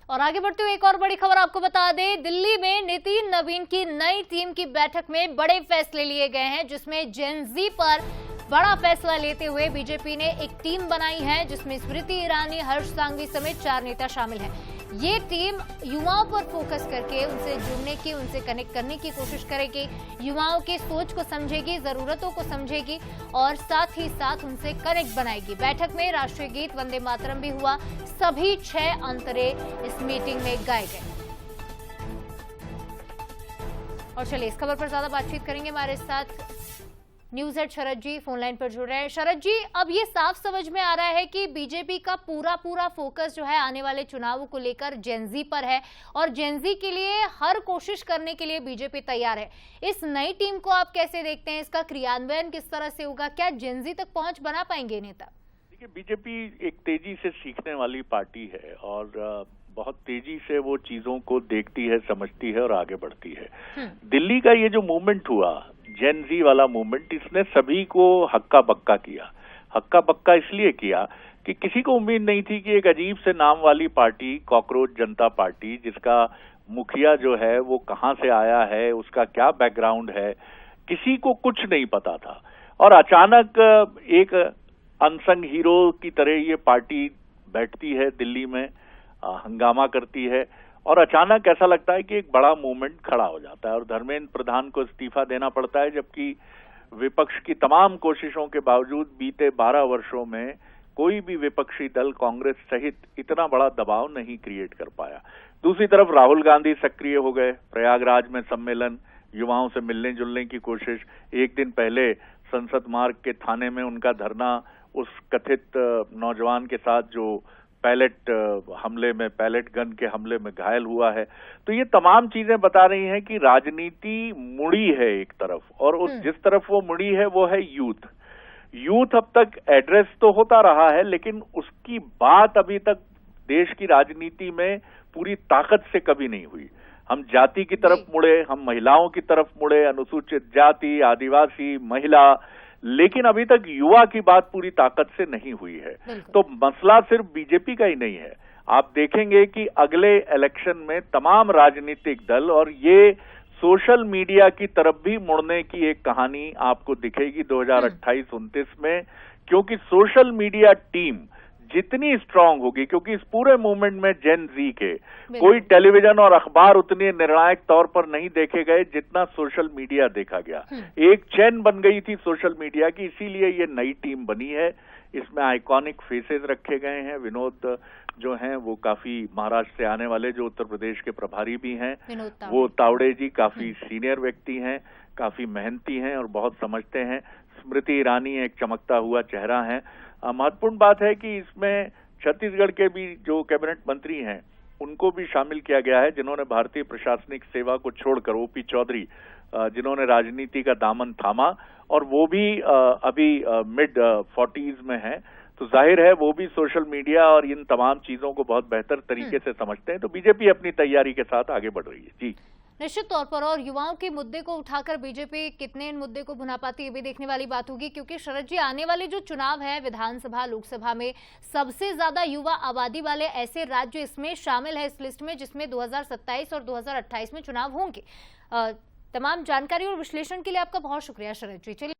और आगे बढ़ते हुए एक और बड़ी खबर आपको बता दें, दिल्ली में नितिन नवीन की नई टीम की बैठक में बड़े फैसले लिए गए हैं, जिसमें जेन जी पर बड़ा फैसला लेते हुए बीजेपी ने एक टीम बनाई है, जिसमें स्मृति ईरानी, हर्ष सांघवी समेत 4 नेता शामिल हैं। ये टीम युवाओं पर फोकस करके उनसे जुड़ने की, उनसे कनेक्ट करने की कोशिश करेगी, युवाओं की सोच को समझेगी, जरूरतों को समझेगी और साथ ही साथ उनसे कनेक्ट बनाएगी। बैठक में राष्ट्रीय गीत वंदे मातरम भी हुआ, सभी 6 अंतरे इस मीटिंग में गाए गए। और चलिए इस खबर पर ज्यादा बातचीत करेंगे, हमारे साथ न्यूज हेड शरद जी फोन लाइन पर जुड़ रहे हैं। शरद जी, अब ये साफ समझ में आ रहा है कि बीजेपी का पूरा फोकस जो है आने वाले चुनावों को लेकर जेनजी पर है और जेनजी के लिए हर कोशिश करने के लिए बीजेपी तैयार है। इस नई टीम को आप कैसे देखते हैं? इसका क्रियान्वयन किस तरह से होगा? क्या जेनजी तक पहुंच बना पाएंगे नेता? देखिए, बीजेपी एक तेजी से सीखने वाली पार्टी है और बहुत तेजी से वो चीजों को देखती है, समझती है और आगे बढ़ती है। दिल्ली का ये जो मूवमेंट हुआ, जेन जी वाला मूवमेंट, इसने सभी को हक्का बक्का किया। हक्का बक्का इसलिए किया कि किसी को उम्मीद नहीं थी कि एक अजीब से नाम वाली पार्टी, कॉकरोच जनता पार्टी, जिसका मुखिया जो है वो कहां से आया है, उसका क्या बैकग्राउंड है, किसी को कुछ नहीं पता था। और अचानक एक अनसंग हीरो की तरह ये पार्टी बैठती है दिल्ली में, हंगामा करती है और अचानक ऐसा लगता है कि एक बड़ा मूवमेंट खड़ा हो जाता है और धर्मेंद्र प्रधान को इस्तीफा देना पड़ता है, जबकि विपक्ष की तमाम कोशिशों के बावजूद बीते 12 वर्षों में कोई भी विपक्षी दल कांग्रेस सहित इतना बड़ा दबाव नहीं क्रिएट कर पाया। दूसरी तरफ राहुल गांधी सक्रिय हो गए, प्रयागराज में सम्मेलन, युवाओं से मिलने जुलने की कोशिश। एक दिन पहले संसद मार्ग के थाने में उनका धरना उस कथित नौजवान के साथ जो पैलेट हमले में, पैलेट गन के हमले में घायल हुआ है। तो ये तमाम चीजें बता रही हैं कि राजनीति मुड़ी है एक तरफ, और उस जिस तरफ वो मुड़ी है वो है यूथ अब तक एड्रेस तो होता रहा है, लेकिन उसकी बात अभी तक देश की राजनीति में पूरी ताकत से कभी नहीं हुई। हम जाति की तरफ मुड़े, हम महिलाओं की तरफ मुड़े, अनुसूचित जाति, आदिवासी, महिला, लेकिन अभी तक युवा की बात पूरी ताकत से नहीं हुई है। तो मसला सिर्फ बीजेपी का ही नहीं है। आप देखेंगे कि अगले इलेक्शन में तमाम राजनीतिक दल और ये सोशल मीडिया की तरफ भी मुड़ने की एक कहानी आपको दिखेगी 2028-29 में, क्योंकि सोशल मीडिया टीम जितनी स्ट्रांग होगी, क्योंकि इस पूरे मूवमेंट में जेन जी के कोई टेलीविजन और अखबार उतने निर्णायक तौर पर नहीं देखे गए जितना सोशल मीडिया देखा गया। एक चेन बन गई थी सोशल मीडिया की, इसीलिए ये नई टीम बनी है। इसमें आइकॉनिक फेसेस रखे गए हैं। विनोद जो हैं वो काफी महाराष्ट्र से आने वाले, जो उत्तर प्रदेश के प्रभारी भी हैं, वो तावड़े जी काफी सीनियर व्यक्ति हैं, काफी मेहनती हैं और बहुत समझते हैं। स्मृति ईरानी एक चमकता हुआ चेहरा है। महत्वपूर्ण बात है कि इसमें छत्तीसगढ़ के भी जो कैबिनेट मंत्री हैं उनको भी शामिल किया गया है, जिन्होंने भारतीय प्रशासनिक सेवा को छोड़कर, ओपी चौधरी, जिन्होंने राजनीति का दामन थामा, और वो भी अभी मिड 40s में हैं। तो जाहिर है वो भी सोशल मीडिया और इन तमाम चीजों को बहुत बेहतर तरीके से समझते हैं। तो बीजेपी अपनी तैयारी के साथ आगे बढ़ रही है। जी, निश्चित तौर पर। और युवाओं के मुद्दे को उठाकर बीजेपी कितने इन मुद्दे को भुना पाती है, ये भी देखने वाली बात होगी, क्योंकि शरद जी, आने वाले जो चुनाव है विधानसभा, लोकसभा में सबसे ज्यादा युवा आबादी वाले ऐसे राज्य इसमें शामिल है, इस लिस्ट में, जिसमें 2027 और 2028 में चुनाव होंगे। तमाम जानकारी और विश्लेषण के लिए आपका बहुत शुक्रिया शरद जी। चलिए।